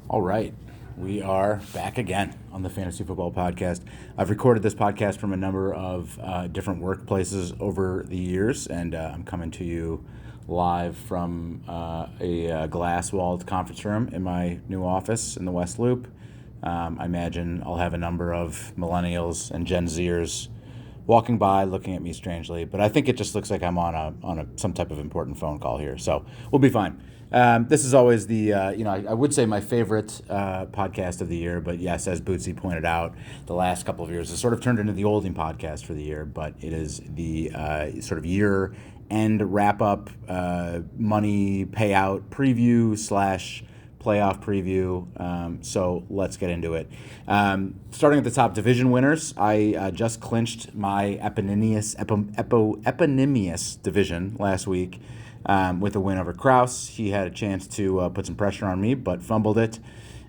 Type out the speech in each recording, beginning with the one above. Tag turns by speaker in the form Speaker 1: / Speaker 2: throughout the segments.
Speaker 1: All right, we are back again on the Fantasy Football Podcast. I've recorded this podcast from a number of different workplaces over the years, and I'm coming to you live from a glass-walled conference room in my new office in the West Loop. I imagine I'll have a number of millennials and Gen Zers walking by, looking at me strangely, but I think it just looks like I'm on some type of important phone call here, so we'll be fine. This is always the I would say my favorite podcast of the year, but yes, as Bootsy pointed out, the last couple of years has sort of turned into the oldie podcast for the year, but it is the sort of year end wrap up money payout preview slash playoff preview. So let's get into it. Starting at the top, division winners. I just clinched my eponymous division last week with a win over Kraus. He had a chance to put some pressure on me, but fumbled it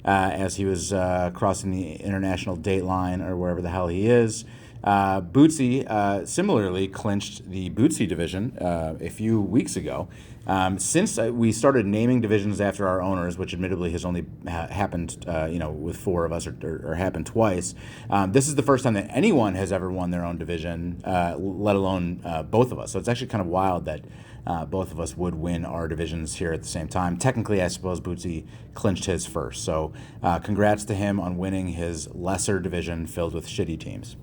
Speaker 1: as he was crossing the international date line or wherever the hell he is. Bootsy similarly clinched the Bootsy division a few weeks ago. Since we started naming divisions after our owners, which admittedly has only happened, with four of us or happened twice, this is the first time that anyone has ever won their own division, let alone both of us. So it's actually kind of wild that both of us would win our divisions here at the same time. Technically, I suppose Bootsy clinched his first. So congrats to him on winning his lesser division filled with shitty teams.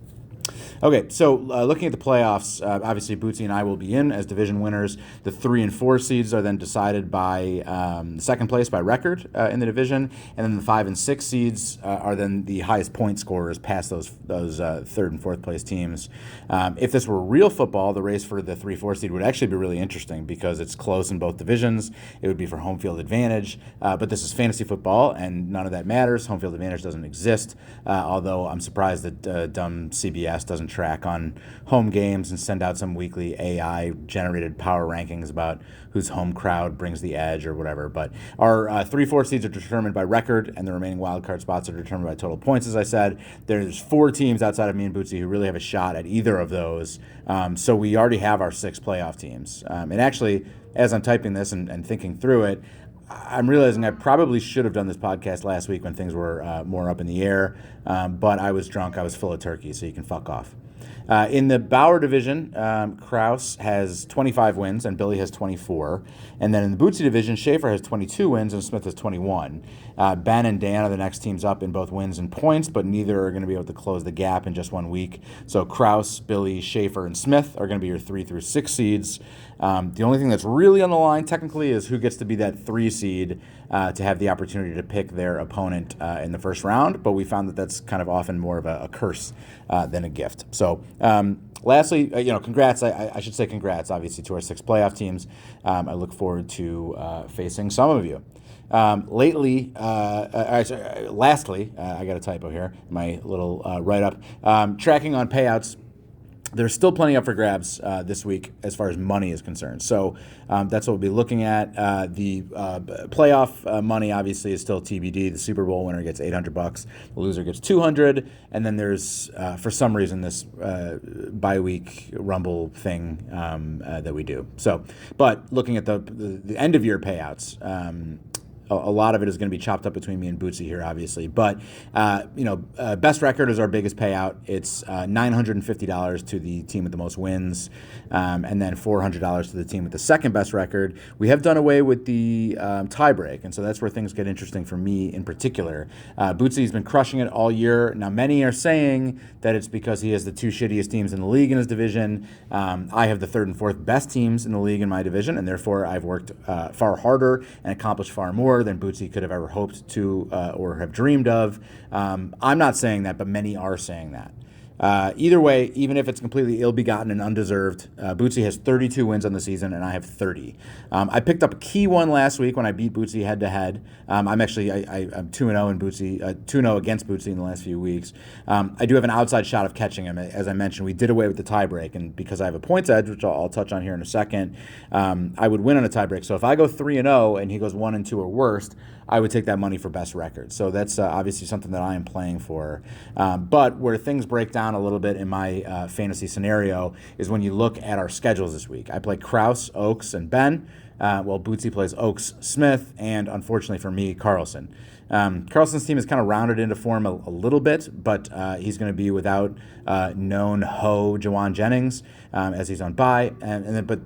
Speaker 1: Okay, so looking at the playoffs, obviously Bootsy and I will be in as division winners. The 3 and 4 seeds are then decided by second place by record in the division, and then the 5 and 6 seeds are then the highest point scorers past those third and fourth place teams. If this were real football, the race for the 3-4 seed would actually be really interesting because it's close in both divisions. It would be for home field advantage, but this is fantasy football, and none of that matters. Home field advantage doesn't exist, although I'm surprised that dumb CBS doesn't track on home games and send out some weekly AI-generated power rankings about whose home crowd brings the edge or whatever. But our 3-4 seeds are determined by record, and the remaining wildcard spots are determined by total points, as I said. There's 4 teams outside of me and Bootsy who really have a shot at either of those. So we already have our 6 playoff teams. And actually, as I'm typing this and thinking through it, I'm realizing I probably should have done this podcast last week when things were more up in the air, but I was drunk. I was full of turkey, so you can fuck off. In the Bauer division, Kraus has 25 wins and Billy has 24. And then in the Bootsy division, Schaefer has 22 wins and Smith has 21. Ben and Dan are the next teams up in both wins and points, but neither are going to be able to close the gap in just 1 week. So Kraus, Billy, Schaefer, and Smith are going to be your 3 through 6 seeds. The only thing that's really on the line technically is who gets to be that 3 seed to have the opportunity to pick their opponent in the first round. But we found that that's kind of often more of a curse than a gift. So lastly, congrats. I should say congrats, obviously, to our 6 playoff teams. I look forward to facing some of you. Lastly, I got a typo here, my little write-up. Tracking on payouts. There's still plenty up for grabs this week as far as money is concerned. So that's what we'll be looking at. The playoff money obviously is still TBD. The Super Bowl winner gets $800. The loser gets $200. And then there's, for some reason, this bye-week Rumble thing that we do. So, but looking at the end-of-year payouts, a lot of it is going to be chopped up between me and Bootsy here, obviously. But, best record is our biggest payout. It's $950 to the team with the most wins, and then $400 to the team with the second best record. We have done away with the tie break, and so that's where things get interesting for me in particular. Bootsy's been crushing it all year. Now, many are saying that it's because he has the 2 shittiest teams in the league in his division. I have the 3rd and 4th best teams in the league in my division, and therefore I've worked far harder and accomplished far more than Bootsy could have ever hoped to or have dreamed of. I'm not saying that, but many are saying that. Either way, even if it's completely ill-begotten and undeserved, Bootsy has 32 wins on the season, and I have 30. I picked up a key one last week when I beat Bootsy head-to-head. I'm 2-0 in Bootsy, 2-0 against Bootsy in the last few weeks. I do have an outside shot of catching him. As I mentioned, we did away with the tiebreak, and because I have a points edge, which I'll touch on here in a second, I would win on a tiebreak. So if I go 3-0 and he goes 1-2 or worst, I would take that money for best record. So that's obviously something that I am playing for. But where things break down a little bit in my fantasy scenario is when you look at our schedules this week. I play Kraus, Oaks, and Ben. while Bootsy plays Oaks, Smith, and unfortunately for me, Carlson. Carlson's team is kind of rounded into form a little bit, but he's going to be without known Ho Jawan Jennings as he's on bye, but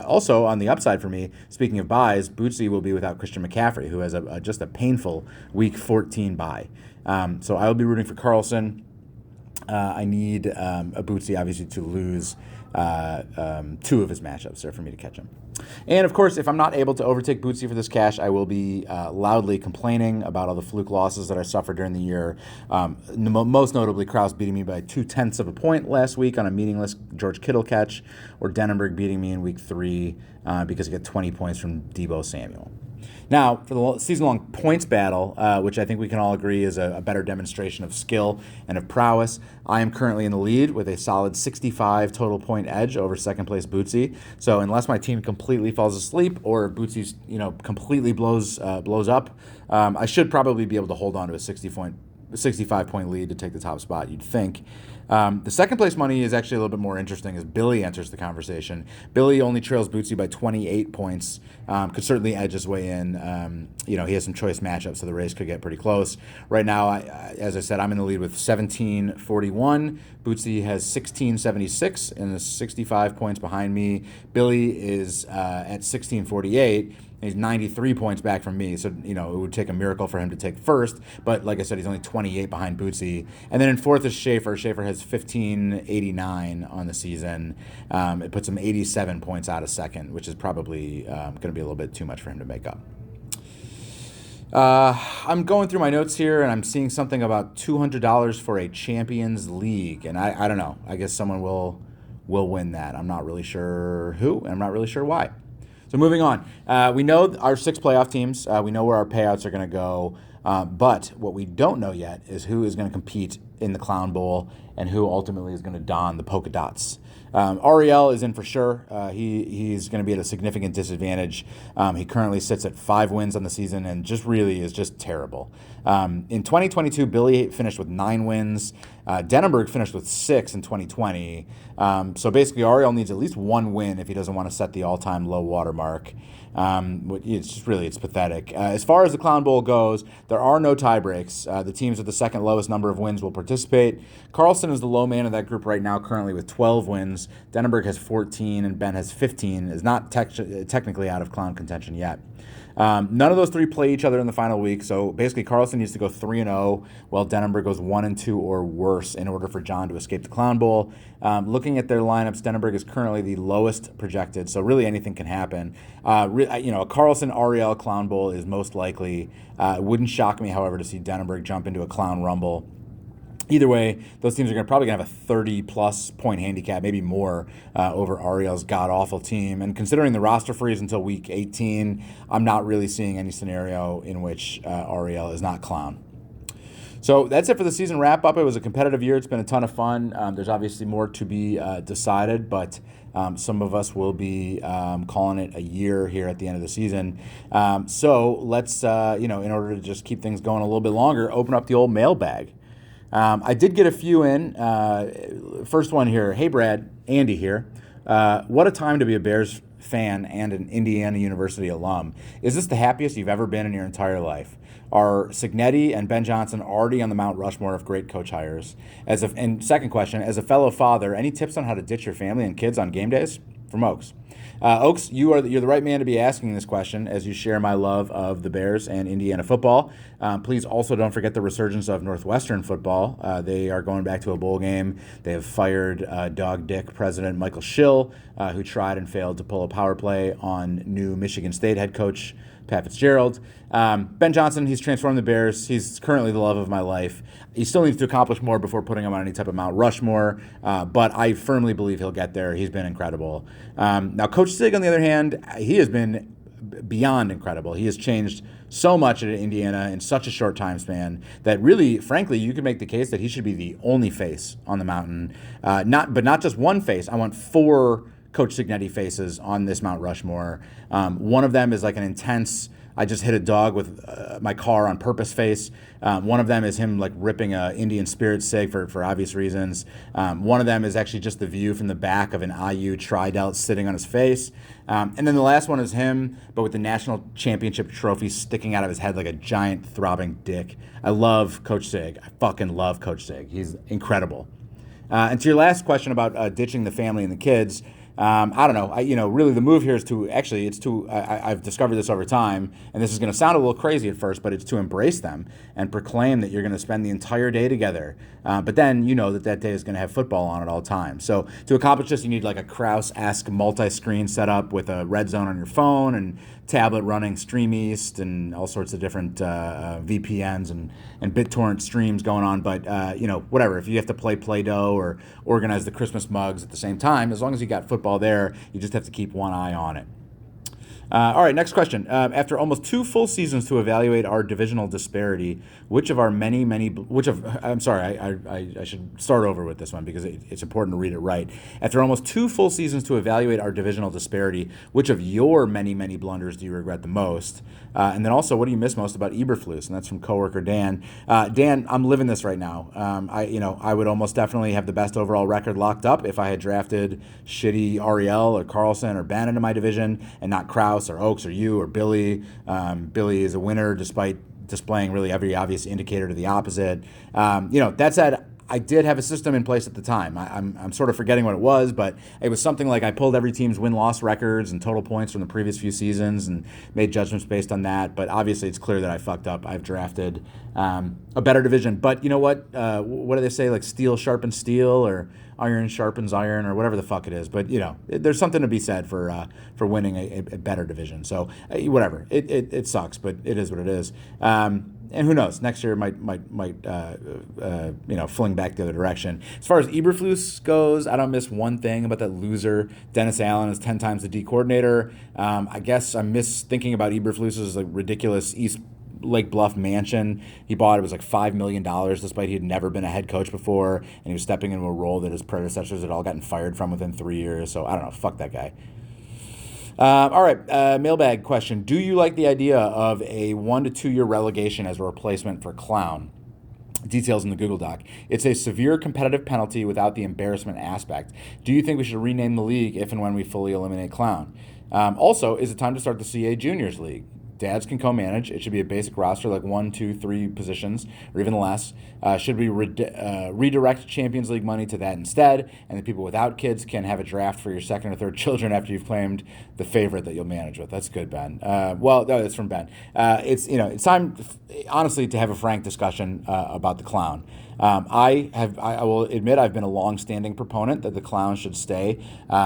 Speaker 1: also on the upside for me, speaking of byes, Bootsy will be without Christian McCaffrey, who has just a painful Week 14 bye. So I will be rooting for Carlson. I need a Bootsy obviously to lose 2 of his matchups there for me to catch him. And of course, if I'm not able to overtake Bootsy for this cash, I will be loudly complaining about all the fluke losses that I suffered during the year. Most notably, Krause beating me by 0.2 of a point last week on a meaningless George Kittle catch, or Denenberg beating me in week 3 because he got 20 points from Deebo Samuel. Now, for the season-long points battle, which I think we can all agree is a better demonstration of skill and of prowess, I am currently in the lead with a solid 65 total point edge over second-place Bootsy. So unless my team completely falls asleep or Bootsy's completely blows up, I should probably be able to hold on to a 65-point lead to take the top spot, you'd think. The second place money is actually a little bit more interesting as Billy enters the conversation. Billy only trails Bootsy by 28 points. Could certainly edge his way in. He has some choice matchups, so the race could get pretty close. Right now, as I said, I'm in the lead with 1741. Bootsy has 1676 and is 65 points behind me. Billy is at 1648. He's 93 points back from me, so it would take a miracle for him to take first. But like I said, he's only 28 behind Bootsy. And then in fourth is Schaefer. Schaefer has 1589 on the season. It puts him 87 points out of second, which is probably going to be a little bit too much for him to make up. I'm going through my notes here, and I'm seeing something about $200 for a Champions League, and I don't know. I guess someone will win that. I'm not really sure who, and I'm not really sure why. So moving on, we know our 6 playoff teams. We know where our payouts are going to go. But what we don't know yet is who is going to compete in the Clown Bowl and who ultimately is going to don the polka dots. Ariel is in for sure. He's going to be at a significant disadvantage. He currently sits at 5 wins on the season and is just terrible. In 2022, Billy finished with 9 wins. Denenberg finished with 6 in 2020. So basically, Ariel needs at least 1 win if he doesn't want to set the all-time low water mark. It's pathetic. As far as the Clown Bowl goes, there are no tie breaks. The teams with the second lowest number of wins will participate. Carlson is the low man of that group right now, currently with 12 wins. Denenberg has 14 and Ben has 15. Is not technically out of clown contention yet. None of those 3 play each other in the final week, so basically Carlson needs to go 3-0, while Denenberg goes 1-2 or worse in order for John to escape the Clown Bowl. Looking at their lineups, Denenberg is currently the lowest projected, so really anything can happen. A Carlson Ariel Clown Bowl is most likely. It wouldn't shock me, however, to see Denenberg jump into a Clown Rumble. Either way, those teams are probably going to have a 30-plus point handicap, maybe more, over Ariel's god-awful team. And considering the roster freeze until Week 18, I'm not really seeing any scenario in which Ariel is not Clown. So that's it for the season wrap-up. It was a competitive year. It's been a ton of fun. There's obviously more to be decided, but some of us will be calling it a year here at the end of the season. So let's, in order to just keep things going a little bit longer, open up the old mailbag. I did get a few in. First one here. Hey, Brad. Andy here. What a time to be a Bears fan and an Indiana University alum. Is this the happiest you've ever been in your entire life? Are Cignetti and Ben Johnson already on the Mount Rushmore of great coach hires? And second question, as a fellow father, any tips on how to ditch your family and kids on game days? From Oaks. Oaks, you're the right man to be asking this question as you share my love of the Bears and Indiana football. Please also don't forget the resurgence of Northwestern football. They are going back to a bowl game. They have fired Dog Dick president Michael Schill, who tried and failed to pull a power play on new Michigan State head coach Pat Fitzgerald. Ben Johnson, he's transformed the Bears. He's currently the love of my life. He still needs to accomplish more before putting him on any type of Mount Rushmore, but I firmly believe he'll get there. He's been incredible. Now, Coach Sig, on the other hand, he has been beyond incredible. He has changed so much at Indiana in such a short time span that really, frankly, you could make the case that he should be the only face on the mountain. Not just one face. I want 4 Coach Cignetti faces on this Mount Rushmore. One of them is like an intense I just hit a dog with my car on purpose face. One of them is him like ripping a Indian Spirit cig for obvious reasons. One of them is actually just the view from the back of an IU tri-delt sitting on his face. And then the last one is him, but with the national championship trophy sticking out of his head like a giant throbbing dick. I love Coach Sig. I fucking love Coach Sig. He's incredible. And to your last question about ditching the family and the kids, I don't know. Really the move here is I've discovered this over time, and this is going to sound a little crazy at first, but it's to embrace them and proclaim that you're going to spend the entire day together. But then you know that day is going to have football on at all times. So to accomplish this, you need like a Kraus-esque multi-screen setup with a red zone on your phone and tablet running Stream East and all sorts of different VPNs and BitTorrent streams going on. But, whatever. If you have to play Play-Doh or organize the Christmas mugs at the same time, as long as you got football there, you just have to keep one eye on it. All right, next question. After almost 2 full seasons to evaluate our divisional disparity, I should start over with this one because it's important to read it right. After almost 2 full seasons to evaluate our divisional disparity, which of your many, many blunders do you regret the most? And then also, what do you miss most about Eberflus? And that's from coworker Dan. Dan, I'm living this right now. I would almost definitely have the best overall record locked up if I had drafted shitty Ariel or Carlson or Ben into my division and not Kraus or Oaks or you or Billy. Billy is a winner despite displaying really every obvious indicator to the opposite. That said, I did have a system in place at the time. I'm sort of forgetting what it was, but it was something like I pulled every team's win-loss records and total points from the previous few seasons and made judgments based on that. But obviously, it's clear that I fucked up. I've drafted a better division. But you know what? What do they say? Like steel sharpens steel or iron sharpens iron or whatever the fuck it is. But, there's something to be said for winning a better division. So whatever. It sucks, but it is what it is. And who knows? Next year might fling back the other direction. As far as Eberflus goes, I don't miss one thing about that loser Dennis Allen is 10 times the D coordinator. I guess I miss thinking about Eberflus's like ridiculous East Lake Bluff mansion he bought. It was like $5 million, despite he had never been a head coach before, and he was stepping into a role that his predecessors had all gotten fired from within 3 years. So I don't know. Fuck that guy. All right, mailbag question. Do you like the idea of a 1 to 2 year relegation as a replacement for Clown? Details in the Google Doc. It's a severe competitive penalty without the embarrassment aspect. Do you think we should rename the league if and when we fully eliminate Clown? Also, is it time to start the CA Juniors League? Dads can co-manage. It should be a basic roster, like 1, 2, 3 positions, or even less. Should we redirect Champions League money to that instead? And the people without kids can have a draft for your second or third children after you've claimed the favorite that you'll manage with. That's good, Ben. No, that's from Ben. It's time, honestly, to have a frank discussion about the Clown. I will admit I've been a long-standing proponent that the Clown should stay.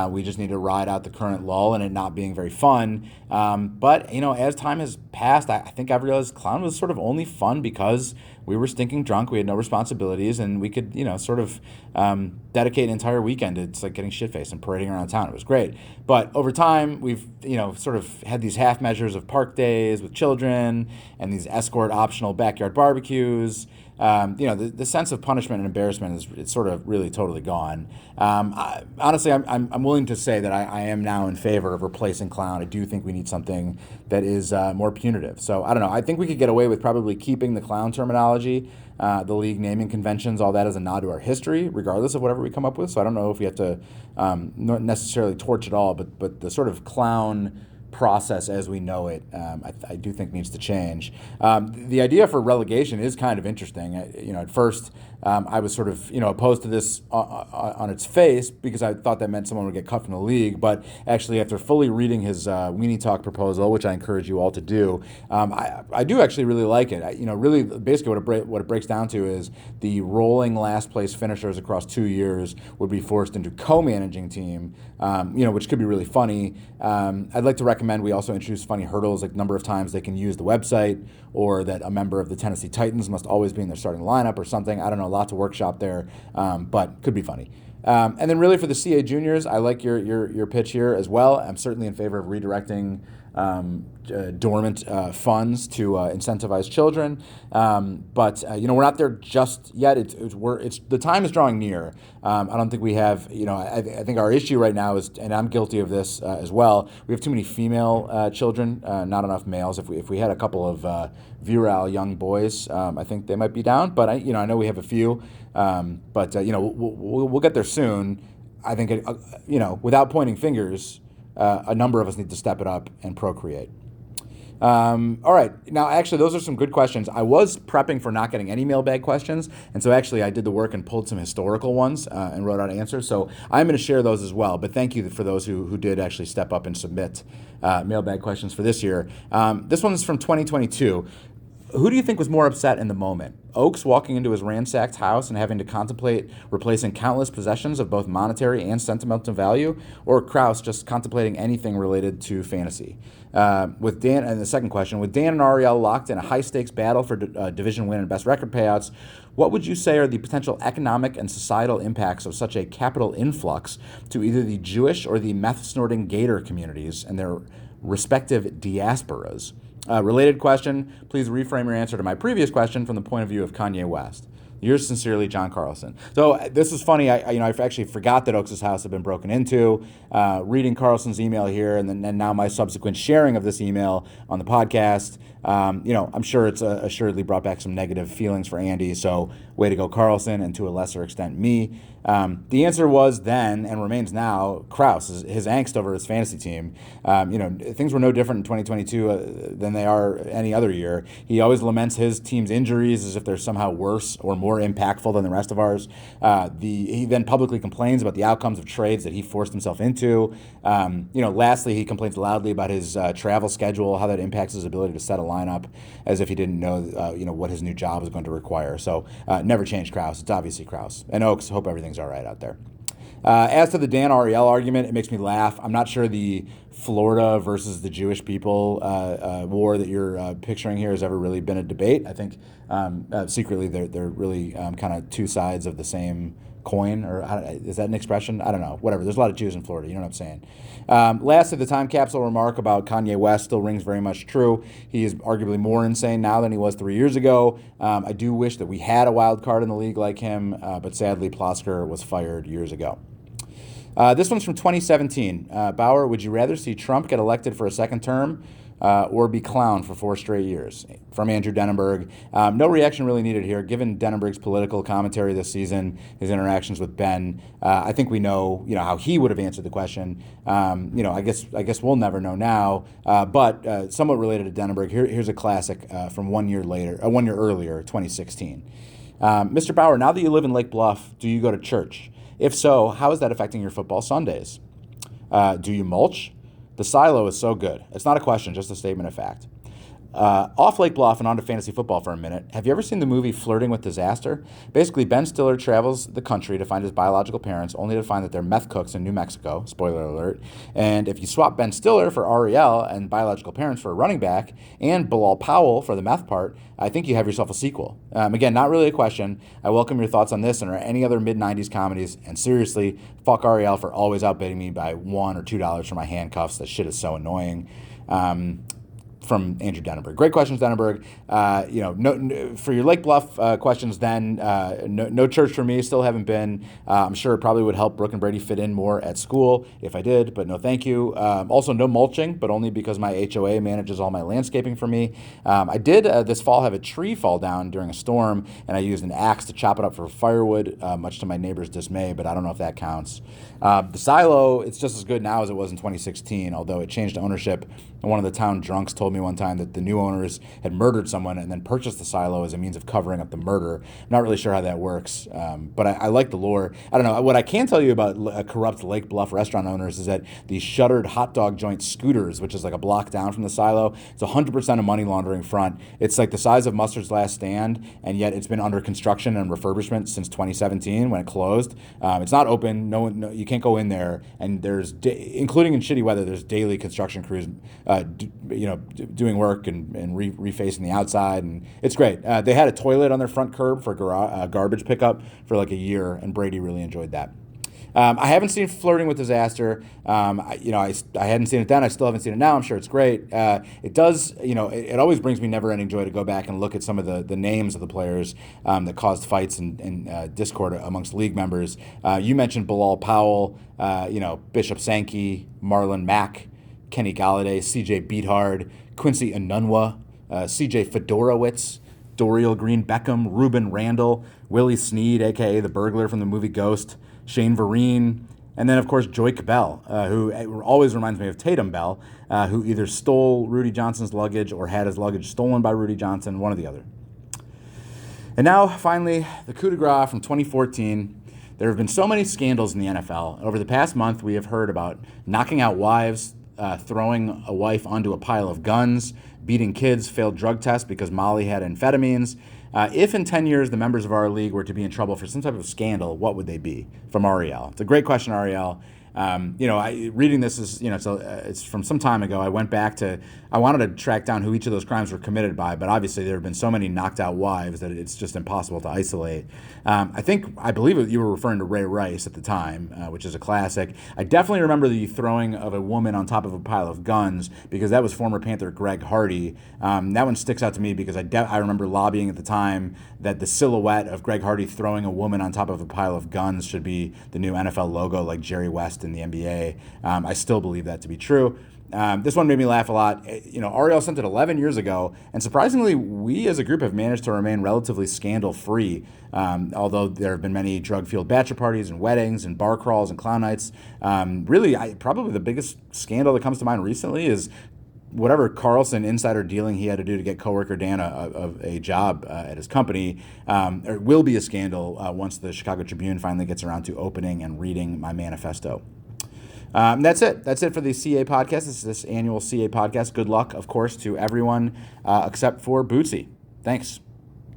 Speaker 1: We just need to ride out the current lull and it not being very fun. But as time has passed, I think I've realized Clown was sort of only fun because we were stinking drunk, we had no responsibilities, and we could dedicate an entire weekend to it's like getting shit-faced and parading around town. It was great. But over time, we've sort of had these half measures of park days with children and these escort optional backyard barbecues. The sense of punishment and embarrassment it's sort of really totally gone. Honestly, I'm willing to say that I am now in favor of replacing Clown. I do think we need something that is more punitive. So I don't know. I think we could get away with probably keeping the Clown terminology, the league naming conventions, all that as a nod to our history, regardless of whatever we come up with. So I don't know if we have to not necessarily torch it all, but the sort of Clown process as we know it, I do think needs to change. The idea for relegation is kind of interesting. At first, I was sort of opposed to this on its face because I thought that meant someone would get cut from the league. But actually, after fully reading his Weenie Talk proposal, which I encourage you all to do, I do actually really like it. Really, basically, what it breaks down to is the rolling last place finishers across 2 years would be forced into co-managing team, which could be really funny. I'd like to recommend we also introduce funny hurdles, like number of times they can use the website, or that a member of the Tennessee Titans must always be in their starting lineup or something. I don't know, a lot to workshop there, but could be funny. And then really for the CA Juniors, I like your pitch here as well. I'm certainly in favor of redirecting dormant funds to incentivize children. But we're not there just yet. It's the time is drawing near. I don't think we have. I think our issue right now is, and I'm guilty of this as well. We have too many female children, not enough males. If we had a couple of virile young boys, I think they might be down. But I know we have a few. But we'll get there soon. I think without pointing fingers, a number of us need to step it up and procreate. All right. Now, actually, those are some good questions. I was prepping for not getting any mailbag questions, and so actually I did the work and pulled some historical ones and wrote out answers. So I'm going to share those as well. But thank you for those who did actually step up and submit mailbag questions for this year. This one is from 2022. Who do you think was more upset in the moment? Oakes walking into his ransacked house and having to contemplate replacing countless possessions of both monetary and sentimental value, or Krause just contemplating anything related to fantasy? With Dan, and the second question, with Dan and Ariel locked in a high-stakes battle for division win and best record payouts, what would you say are the potential economic and societal impacts of such a capital influx to either the Jewish or the meth-snorting Gator communities and their respective diasporas? Related question, please reframe your answer to my previous question from the point of view of Kanye West. Yours sincerely, John Carlson. So this is funny. I actually forgot that Oaks' house had been broken into. Reading Carlson's email here, and now my subsequent sharing of this email on the podcast. I'm sure it's assuredly brought back some negative feelings for Andy. So way to go, Carlson, and to a lesser extent me. The answer was then and remains now Krause, his angst over his fantasy team. Things were no different in 2022 than they are any other year. He always laments his team's injuries as if they're somehow worse or more impactful than the rest of ours. He then publicly complains about the outcomes of trades that he forced himself into. Lastly, he complains loudly about his travel schedule, how that impacts his ability to set a lineup, as if he didn't know, what his new job was going to require. So never change Krause. It's obviously Krause. And Oaks, hope everything's all right out there. As to the Dan Ariel argument, it makes me laugh. I'm not sure the Florida versus the Jewish people war that you're picturing here has ever really been a debate. I think secretly they're really kind of two sides of the same coin, or is that an expression? I don't know. Whatever. There's a lot of Jews in Florida. You know what I'm saying? Lastly, the time capsule remark about Kanye West still rings very much true. He is arguably more insane now than he was 3 years ago. I do wish that we had a wild card in the league like him, but sadly, Plosker was fired years ago. This one's from 2017. Bauer, would you rather see Trump get elected for a second term or be clowned for 4 straight years? From Andrew Denenberg. No reaction really needed here. Given Denenberg's political commentary this season, his interactions with Ben, I think we know, how he would have answered the question. I guess we'll never know now. But somewhat related to Denenberg, here's a classic from 1 year earlier, 2016. Mr. Bauer, now that you live in Lake Bluff, do you go to church? If so, how is that affecting your football Sundays? Do you mulch? The silo is so good. It's not a question, just a statement of fact. Off Lake Bluff and onto fantasy football for a minute. Have you ever seen the movie Flirting with Disaster? Basically, Ben Stiller travels the country to find his biological parents, only to find that they're meth cooks in New Mexico. Spoiler alert. And if you swap Ben Stiller for Ariel and biological parents for a running back, and Bilal Powell for the meth part, I think you have yourself a sequel. Again, not really a question. I welcome your thoughts on this and or any other mid-90s comedies. And seriously, fuck Ariel for always outbidding me by $1 or $2 for my handcuffs. That shit is so annoying. From Andrew Denenberg. Great questions, Denenberg. No, for your Lake Bluff questions, then no church for me. Still haven't been. I'm sure it probably would help Brooke and Brady fit in more at school if I did, but no, thank you. Also, no mulching, but only because my HOA manages all my landscaping for me. I did this fall have a tree fall down during a storm, and I used an axe to chop it up for firewood, much to my neighbor's dismay, but I don't know if that counts. The silo, it's just as good now as it was in 2016, although it changed ownership. And one of the town drunks told me one time that the new owners had murdered someone and then purchased the silo as a means of covering up the murder. I'm not really sure how that works, but I like the lore. I don't know. What I can tell you about corrupt Lake Bluff restaurant owners is that the shuttered hot dog joint Scooters, which is like a block down from the silo, it's 100% a money laundering front. It's like the size of Mustard's Last Stand, and yet it's been under construction and refurbishment since 2017 when it closed. It's not open. No, you can't go in there, and there's, including in shitty weather, there's daily construction crews doing work and refacing the outside, and it's great. They had a toilet on their front curb for garbage pickup for like a year, and Brady really enjoyed that. I haven't seen Flirting with Disaster. I hadn't seen it then. I still haven't seen it now. I'm sure it's great. It does, it always brings me never-ending joy to go back and look at some of the names of the players that caused fights and discord amongst league members. You mentioned Bilal Powell, Bishop Sankey, Marlon Mack, Kenny Galladay, C.J. Beathard, Quincy Enunwa, C.J. Fedorowicz, Dorial Green Beckham, Ruben Randall, Willie Snead, a.k.a. the burglar from the movie Ghost, Shane Vereen, and then, of course, Joik Bell, who always reminds me of Tatum Bell, who either stole Rudy Johnson's luggage or had his luggage stolen by Rudy Johnson, one or the other. And now, finally, the coup de grace from 2014. There have been so many scandals in the NFL. Over the past month, we have heard about knocking out wives, throwing a wife onto a pile of guns, beating kids, failed drug tests because Molly had amphetamines. If in 10 years the members of our league were to be in trouble for some type of scandal, what would they be? From Ariel. It's a great question, Ariel. Reading this is, it's from some time ago. I went back I wanted to track down who each of those crimes were committed by, but obviously there have been so many knocked out wives that it's just impossible to isolate. I believe you were referring to Ray Rice at the time, which is a classic. I definitely remember the throwing of a woman on top of a pile of guns because that was former Panther Greg Hardy. That one sticks out to me because I remember lobbying at the time that the silhouette of Greg Hardy throwing a woman on top of a pile of guns should be the new NFL logo, like Jerry West in the NBA. I still believe that to be true. This one made me laugh a lot. Ariel sent it 11 years ago, and surprisingly, we as a group have managed to remain relatively scandal-free, although there have been many drug-fueled bachelor parties and weddings and bar crawls and clown nights. Probably the biggest scandal that comes to mind recently is whatever Carlson insider dealing he had to do to get coworker Dan a job at his company. It will be a scandal once the Chicago Tribune finally gets around to opening and reading my manifesto. That's it. That's it for the CA podcast. This annual CA podcast. Good luck, of course, to everyone except for Bootsy. Thanks.